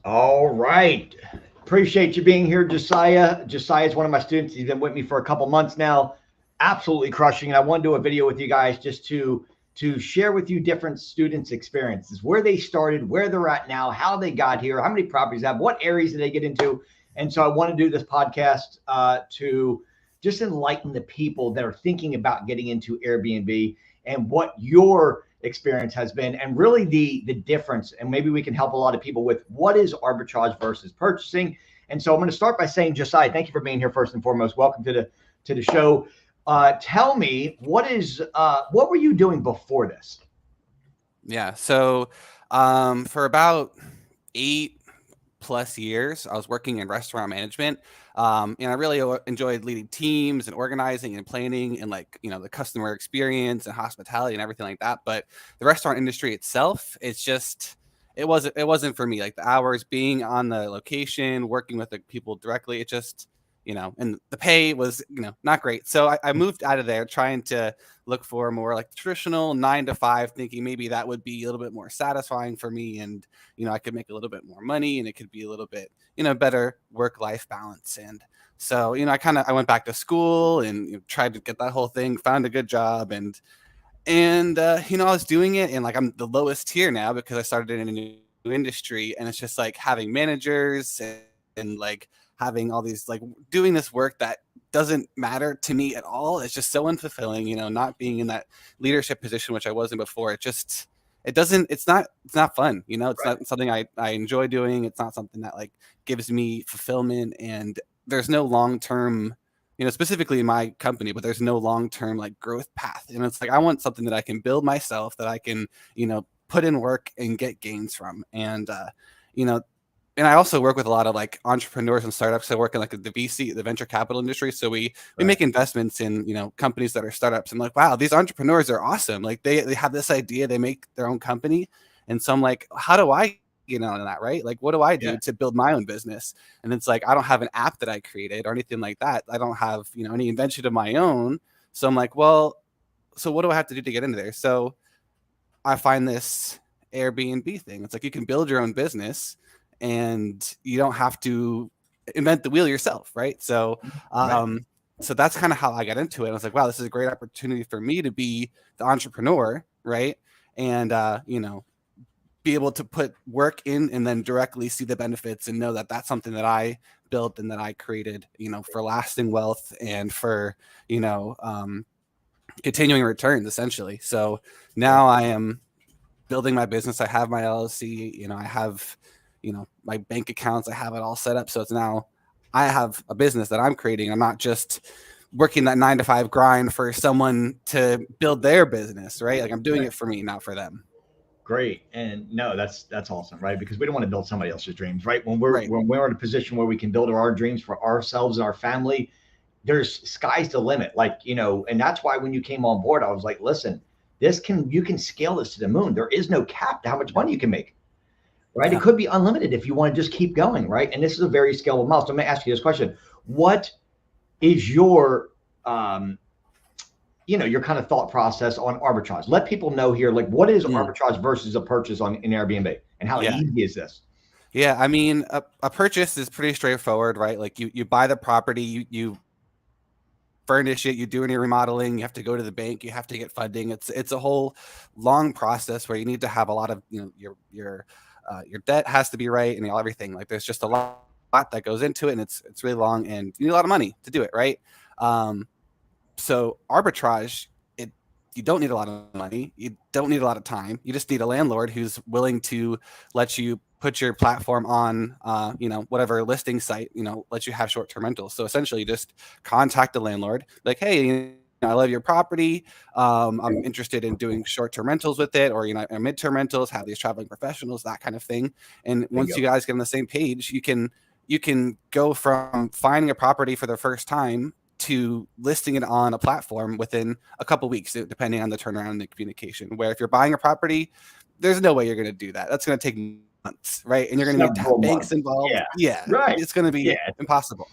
All right. Appreciate you being here, Josiah. Josiah is one of my students. He's been with me for a couple months now. Absolutely crushing it. I want to do a video with you guys just to share with you different students' experiences, where they started, where they're at now, how they got here, how many properties they have, what areas did they get into. And so I want to do this podcast to just enlighten the people that are thinking about getting into Airbnb and what your experience has been, and really the difference, and maybe we can help a lot of people with what is arbitrage versus purchasing. And so I'm going to start by saying, Josiah, thank you for being here first and foremost. Welcome to the show. Tell me, what were you doing before this? Yeah. So for about 8+ years, I was working in restaurant management. And I really enjoyed leading teams and organizing and planning and the customer experience and hospitality and everything like that. But the restaurant industry itself, it wasn't for me. Like the hours being on the location, working with the people directly, it just, and the pay was, not great. So I moved out of there trying to look for more like traditional 9 to 5, thinking maybe that would be a little bit more satisfying for me. And, I could make a little bit more money and it could be a little bit, better work-life balance. And so, I went back to school and tried to get that whole thing, found a good job. And I was doing it, and like I'm the lowest tier now because I started in a new industry, and it's just like having managers and like having all these, like, doing this work that doesn't matter to me at all. It's just so unfulfilling, not being in that leadership position, which I wasn't before. It's not fun, it's Right. not something I enjoy doing. It's not something that like gives me fulfillment, and there's no long-term, specifically in my company, but there's no long-term like growth path. And it's like, I want something that I can build myself, that I can, put in work and get gains from. You know, and I also work with a lot of like entrepreneurs and startups. I work in like the VC, the venture capital industry. So we Right. make investments in, companies that are startups. I'm like, wow, these entrepreneurs are awesome. Like they have this idea, they make their own company. And so I'm like, how do I get on that, right? Like, what do I Yeah. do to build my own business? And it's like, I don't have an app that I created or anything like that. I don't have, any invention of my own. So I'm like, well, so what do I have to do to get into there? So I find this Airbnb thing. It's like you can build your own business and you don't have to invent the wheel yourself, right? So, Right. so that's kind of how I got into it. I was like, wow, this is a great opportunity for me to be the entrepreneur, right? And be able to put work in and then directly see the benefits and know that that's something that I built and that I created, for lasting wealth and for, you know, um, continuing returns essentially. So now I am building my business. I have my LLC, I have, my bank accounts, I have it all set up. So it's now I have a business that I'm creating. I'm not just working that 9 to 5 grind for someone to build their business, right? Like I'm doing Right. it for me, not for them. Great. And no, that's awesome, right? Because we don't want to build somebody else's dreams, right? When we're Right. when we're in a position where we can build our dreams for ourselves and our family, there's sky's the limit. Like, and that's why when you came on board, I was like, listen, you can scale this to the moon. There is no cap to how much money you can make, right? It Yeah. could be unlimited if you want to just keep going, right? And this is a very scalable model. So I'm gonna ask you this question. What is um, your kind of thought process on arbitrage? Let people know here, like, what is Mm. arbitrage versus a purchase on in Airbnb, and how Yeah. easy is this? Yeah. I mean, a purchase is pretty straightforward, right? Like you buy the property, you furnish it, you do any remodeling, you have to go to the bank, you have to get funding. It's a whole long process where you need to have a lot of, your debt has to be right and everything. Like there's just a lot that goes into it, and it's really long, and you need a lot of money to do it, right? Um, so arbitrage, it you don't need a lot of money, you don't need a lot of time, you just need a landlord who's willing to let you put your platform on whatever listing site, let you have short-term rentals. So essentially you just contact the landlord like, hey, I love your property, I'm interested in doing short-term rentals with it, or midterm rentals, have these traveling professionals, that kind of thing. And once Bingo. you guys get on the same page, you can go from finding a property for the first time to listing it on a platform within a couple weeks, depending on the turnaround and the communication. Where if you're buying a property, there's no way you're going to do that. That's going to take months, right? And you're going to need to have Several banks months. involved. Yeah. Yeah, Right. it's going to Yeah. be impossible.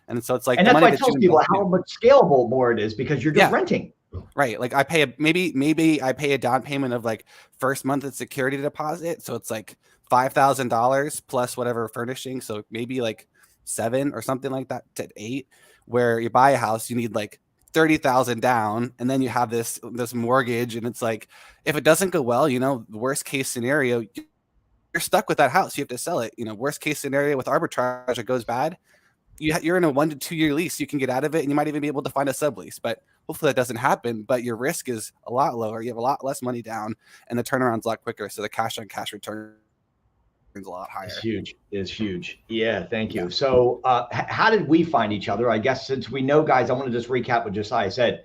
And so it's like And the that's money why I that tell you people invest. how much scalable more it is, because you're just Yeah, renting. Right. Like I pay maybe I pay a down payment of like first month of security deposit. So it's like $5,000 plus whatever furnishing. So maybe like 7 or something like that to 8, where you buy a house, you need like 30,000 down, and then you have this mortgage, and it's like, if it doesn't go well, the worst case scenario, you're stuck with that house. You have to sell it. Worst case scenario with arbitrage, it goes bad. You're in a 1 to 2 year lease. You can get out of it, and you might even be able to find a sublease. But hopefully that doesn't happen. But your risk is a lot lower. You have a lot less money down, and the turnaround's a lot quicker. So the cash on cash return is a lot higher. It's huge. It's huge. Yeah, thank you. Yeah. So how did we find each other? I guess since we know, guys, I want to just recap what Josiah said.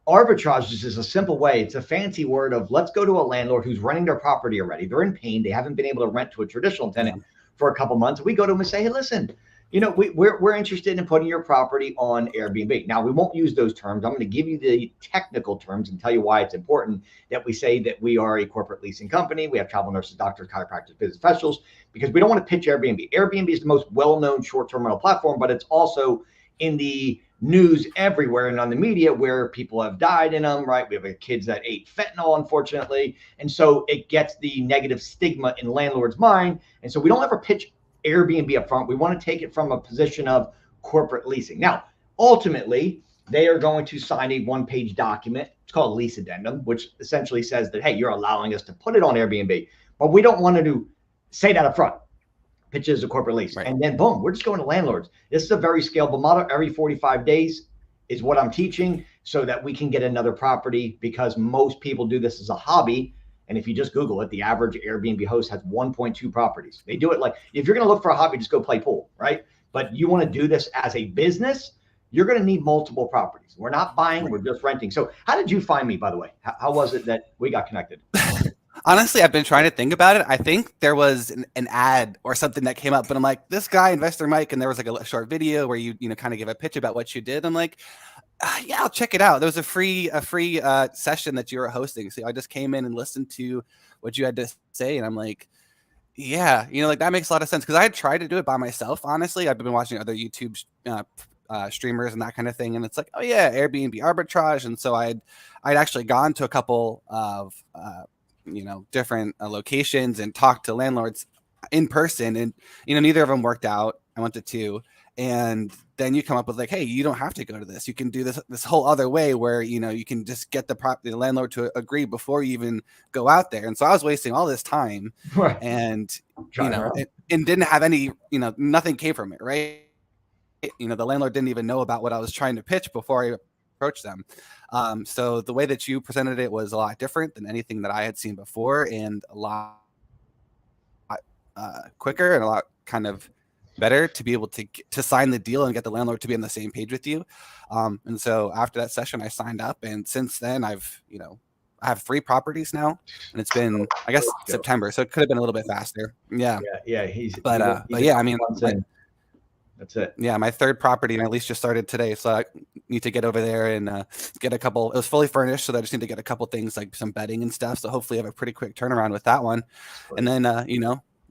Arbitrage is a simple way. It's a fancy word of let's go to a landlord who's renting their property already. They're in pain. They haven't been able to rent to a traditional tenant for a couple months. We go to them and say, hey, listen, we're interested in putting your property on Airbnb. Now, we won't use those terms. I'm going to give you the technical terms and tell you why it's important that we say that we are a corporate leasing company. We have travel nurses, doctors, chiropractors, business professionals, because we don't want to pitch Airbnb. Airbnb is the most well-known short-term rental platform, but it's also in the news everywhere and on the media where people have died in them, right? We have kids that ate fentanyl, unfortunately. And so it gets the negative stigma in landlord's mind. And so we don't ever pitch Airbnb up front. We want to take it from a position of corporate leasing. Now, ultimately, they are going to sign a one-page document. It's called a lease addendum, which essentially says that, hey, you're allowing us to put it on Airbnb. But we don't want to say that up front. Pitch it as a corporate lease. Right. And then boom, we're just going to landlords. This is a very scalable model. Every 45 days is what I'm teaching so that we can get another property, because most people do this as a hobby. And if you just Google it, the average Airbnb host has 1.2 properties. They do it like, if you're going to look for a hobby, just go play pool, right? But you want to do this as a business, you're going to need multiple properties. We're not buying, we're just renting. So how did you find me, by the way? How was it that we got connected? Honestly, I've been trying to think about it. I think there was an ad or something that came up, but I'm like, this guy, Investor Mike, and there was like a short video where you kind of give a pitch about what you did. I'm like, yeah, I'll check it out. There was a free session that you were hosting. So I just came in and listened to what you had to say, and I'm like, yeah, like that makes a lot of sense, because I had tried to do it by myself. Honestly, I've been watching other YouTube streamers and that kind of thing, and it's like, oh yeah, Airbnb Arbitrage, and so I'd actually gone to a couple of different locations and talked to landlords in person, and neither of them worked out. I went to 2. And then you come up with like, hey, you don't have to go to this. You can do this whole other way where, you can just get the landlord to agree before you even go out there. And so I was wasting all this time and, and didn't have any, nothing came from it. Right. The landlord didn't even know about what I was trying to pitch before I approached them. So the way that you presented it was a lot different than anything that I had seen before, and a lot quicker and a lot kind of better to be able to sign the deal and get the landlord to be on the same page with you. And so after that session, I signed up, and since then I have 3 properties now, and it's been, I guess, September, so it could have been a little bit faster. Yeah. But yeah, I mean, that's it. Yeah, my 3rd property, and at least just started today, so I need to get over there and get a couple. It was fully furnished, so I just need to get a couple things like some bedding and stuff. So hopefully, I have a pretty quick turnaround with that one, and then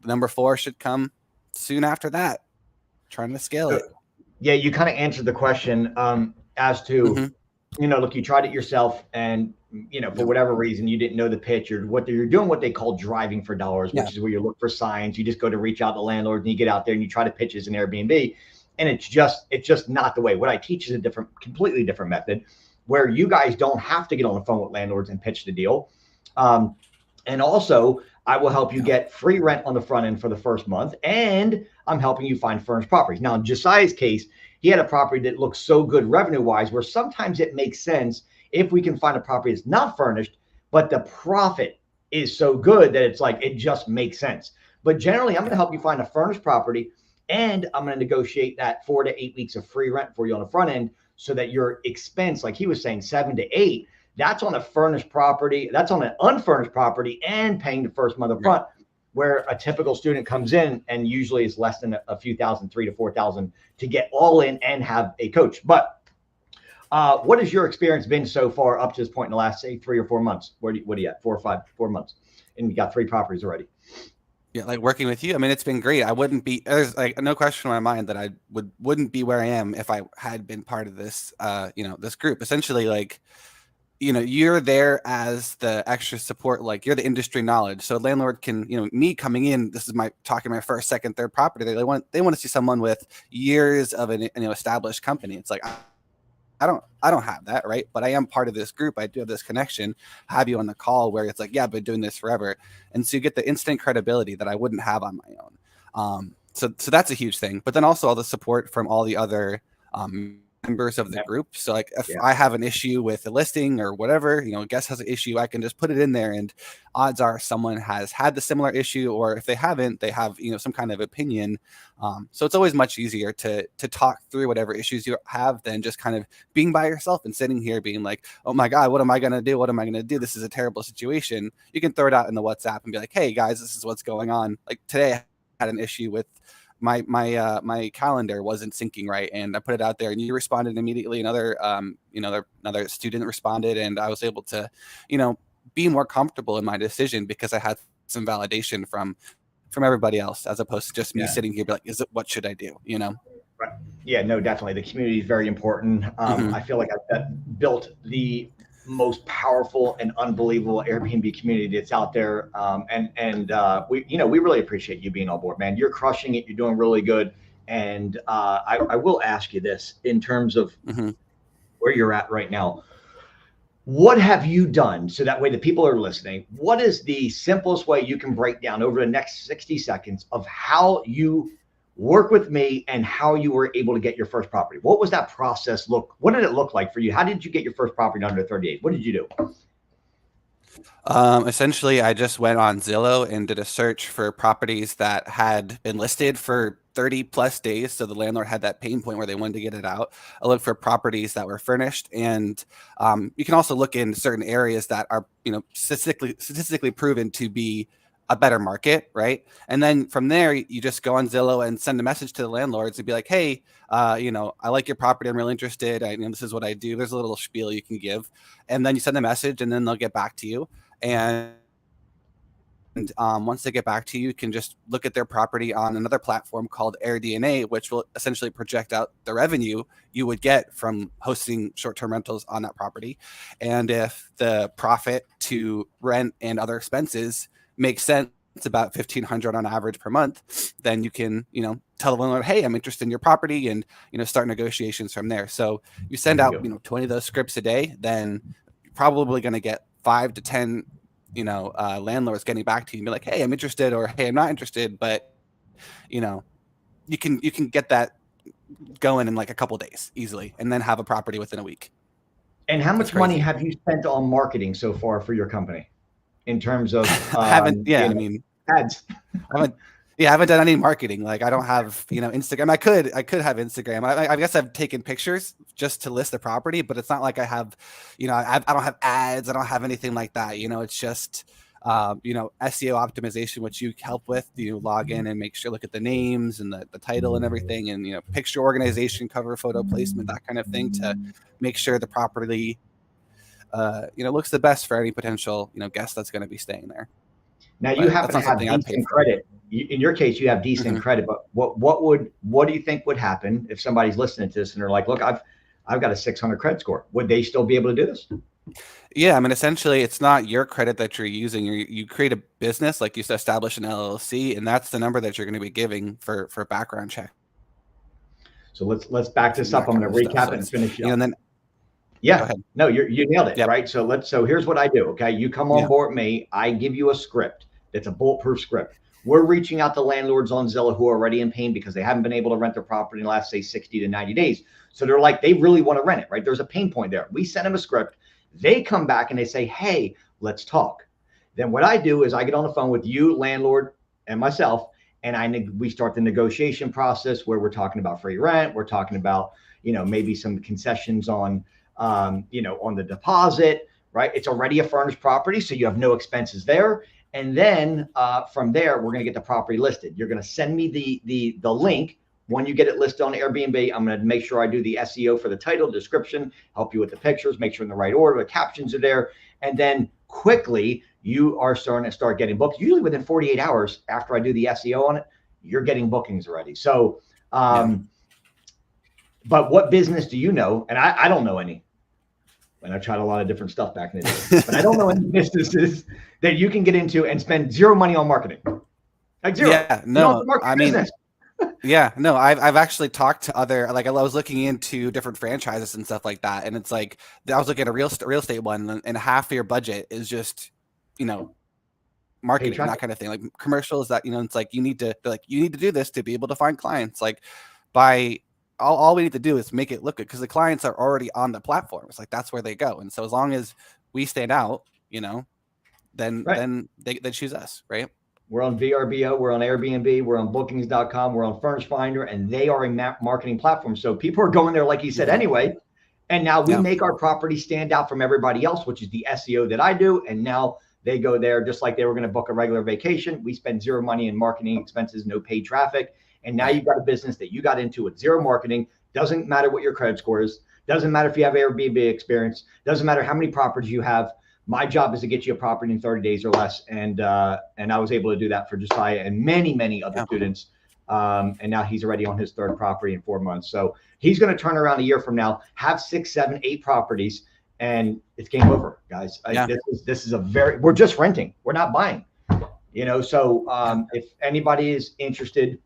number 4 should come soon after that. Trying to scale it. Yeah, you kind of answered the question as to, look, you tried it yourself, and for whatever reason you didn't know the pitch, or you're doing what they call driving for dollars, which is where you look for signs. You just go to reach out to landlords, and you get out there and you try to pitch as an Airbnb, and it's just not the way. What I teach is a completely different method, where you guys don't have to get on the phone with landlords and pitch the deal. And also, I will help you get free rent on the front end for the first month, and I'm helping you find furnished properties. Now, in Josiah's case, he had a property that looks so good revenue-wise, where sometimes it makes sense if we can find a property that's not furnished, but the profit is so good that it's like, it just makes sense. But generally, I'm going to help you find a furnished property, and I'm going to negotiate that 4 to 8 weeks of free rent for you on the front end, so that your expense, like he was saying, 7 to 8, that's on a furnished property, that's on an unfurnished property, and paying the first month up front, where a typical student comes in and usually is less than a few thousand, 3,000 to 4,000 to get all in and have a coach. But what has your experience been so far up to this point in the last, say, 3 or 4 months? What are you at? 4 months, and you got 3 properties already. Yeah, like working with you, I mean, it's been great. I wouldn't be, there's like no question in my mind that I wouldn't be where I am if I had been part of this, this group. Essentially, like, you know, you're there as the extra support, like you're the industry knowledge. So landlord can, you know, me coming in, this is my talking my first, second, third property. They want to see someone with years of an, you know, established company. It's like, I don't have that, right? But I am part of this group. I do have this connection. I have you on the call where it's like, yeah, I've been doing this forever. And so you get the instant credibility that I wouldn't have on my own. So that's a huge thing. But then also all the support from all the other members of the group. So like if I have an issue with a listing or whatever, you know, guest has an issue, I can just put it in there, and odds are someone has had the similar issue, or if they haven't, they have, you know, some kind of opinion. So it's always much easier to talk through whatever issues you have than just kind of being by yourself and sitting here being like, oh my God, what am I going to do? What am I going to do? This is a terrible situation. You can throw it out in the WhatsApp and be like, hey guys, this is what's going on. Like today I had an issue with my calendar wasn't syncing right, and I put it out there, and you responded immediately. Another another student responded, and I was able to, you know, be more comfortable in my decision because I had some validation from everybody else, as opposed to just me sitting here be like, what should I do, you know? Right. Yeah, no, definitely the community is very important. I feel like I've built the most powerful and unbelievable Airbnb community that's out there. We really appreciate you being on board, man. You're crushing it. You're doing really good. And I will ask you this in terms of where you're at right now. What have you done so that way the people are listening? What is the simplest way you can break down over the next 60 seconds of how you work with me and how you were able to get your first property? What was that process look? What did it look like for you? How did you get your first property under 38? What did you do? Essentially, I just went on Zillow and did a search for properties that had been listed for 30 plus days. So the landlord had that pain point where they wanted to get it out. I looked for properties that were furnished, and you can also look in certain areas that are, you know, statistically proven to be a better market, right? And then from there, you just go on Zillow and send a message to the landlords and be like, hey, you know, I like your property. I'm really interested. You know, this is what I do. There's a little spiel you can give. And then you send a message, and then they'll get back to you. And once they get back to you, you can just look at their property on another platform called AirDNA, which will essentially project out the revenue you would get from hosting short-term rentals on that property. And if the profit to rent and other expenses makes sense, it's about $1,500 on average per month, then you can, you know, tell the landlord, hey, I'm interested in your property, and, you know, start negotiations from there. So you send out, you know, 20 of those scripts a day, then you're probably going to get 5 to 10, you know, landlords getting back to you and be like, hey, I'm interested, or hey, I'm not interested. But, you know, you can get that going in like a couple of days easily, and then have a property within a week. And how much money have you spent on marketing so far for your company in terms of I haven't, I mean, ads? I haven't done any marketing. Like I don't have, you know, Instagram. I could have Instagram. I guess I've taken pictures just to list the property, but it's not like I have, you know, I don't have ads. I don't have anything like that. You know, it's just, you know, SEO optimization, which you help with. You log in and make sure, look at the names and the title and everything, and, you know, picture organization, cover photo placement, that kind of thing, to make sure the property, you know, looks the best for any potential, you know, guest that's going to be staying there. Now you happen to have decent credit. In your case, you have decent credit, but what do you think would happen if somebody's listening to this and they're like, look, I've got a 600 credit score. Would they still be able to do this? Yeah, I mean, essentially, it's not your credit that you're using. You create a business, like you establish an LLC, and that's the number that you're going to be giving for background check. So let's back this up. I'm going to recap and finish it. You know, and then no, you nailed it, right? So here's what I do. Okay, you come on board with me. I give you a script that's a bulletproof script. We're reaching out to landlords on Zillow who are already in pain because they haven't been able to rent their property in the last, say, 60 to 90 days. So they're like, they really want to rent it, right? There's a pain point there. We send them a script. They come back and they say, hey, let's talk. Then what I do is I get on the phone with you, landlord, and myself, and we start the negotiation process where we're talking about free rent. We're talking about, you know, maybe some concessions on, you know, on the deposit, right? It's already a furnished property, so you have no expenses there. And then from there, we're going to get the property listed. You're going to send me the link. When you get it listed on Airbnb, I'm going to make sure I do the SEO for the title, description, help you with the pictures, make sure in the right order, the captions are there. And then quickly, you are starting to start getting booked. Usually within 48 hours after I do the SEO on it, you're getting bookings already. So, but what business do you know? And I don't know any. And I tried a lot of different stuff back in the day, but I don't know any businesses that you can get into and spend zero money on marketing. Like zero. Yeah, no, I mean, yeah, no, I've actually talked to other, like I was looking into different franchises and stuff like that. And it's like, I was looking at a real estate one, and half of your budget is just, you know, marketing, that kind of thing, like commercials that, you know, it's like, you need to do this to be able to find clients. Like all we need to do is make it look good, because the clients are already on the platform. It's like, that's where they go. And so as long as we stand out, you know, then they choose us, right? We're on VRBO, we're on Airbnb, we're on bookings.com, we're on Furnish Finder, and they are a marketing platform. So people are going there, like you said, anyway. And now we make our property stand out from everybody else, which is the SEO that I do. And now they go there just like they were going to book a regular vacation. We spend zero money in marketing expenses, no paid traffic. And now you've got a business that you got into with zero marketing. Doesn't matter what your credit score is. Doesn't matter if you have Airbnb experience. Doesn't matter how many properties you have. My job is to get you a property in 30 days or less. And I was able to do that for Josiah and many other students. And now he's already on his third property in 4 months. So he's going to turn around a year from now, have 6, 7, 8 properties, and it's game over, guys. This is we're just renting. We're not buying, you know? So if anybody is interested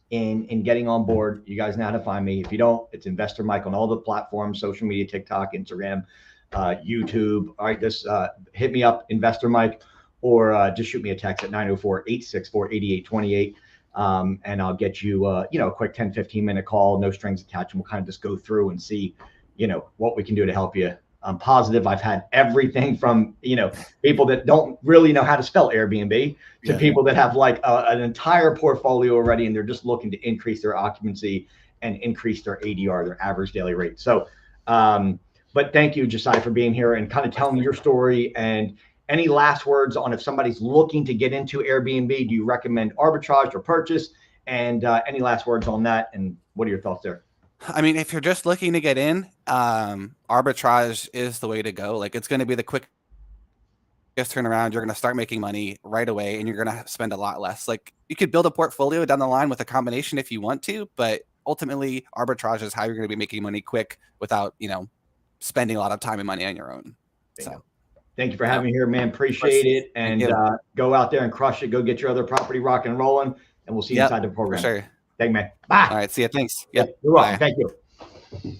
in getting on board, you guys know how to find me. If you don't, it's Investor Mike on all the platforms, social media, TikTok, Instagram, YouTube. All right, just hit me up, Investor Mike, or just shoot me a text at 904-864-8828. And I'll get you, a quick 10, 15-minute call, no strings attached. And we'll kind of just go through and see, what we can do to help you. I'm positive I've had everything from, people that don't really know how to spell Airbnb to people that have like an entire portfolio already, and they're just looking to increase their occupancy and increase their ADR, their average daily rate. So, but thank you, Josiah, for being here and kind of telling me your story. And any last words on if somebody's looking to get into Airbnb, do you recommend arbitrage or purchase? And any last words on that? And what are your thoughts there? I mean, if you're just looking to get in, arbitrage is the way to go. Like, it's going to be the quickest turnaround. You're going to start making money right away, and you're going to spend a lot less. Like, you could build a portfolio down the line with a combination if you want to, but ultimately arbitrage is how you're going to be making money quick without, spending a lot of time and money on your own. So thank you for having me here, man. Appreciate it. And go out there and crush it. Go get your other property rocking and rolling, and we'll see you inside the program. For sure. Thank you, man. Bye. All right. See you. Thanks. Yep. You're welcome. Thank you.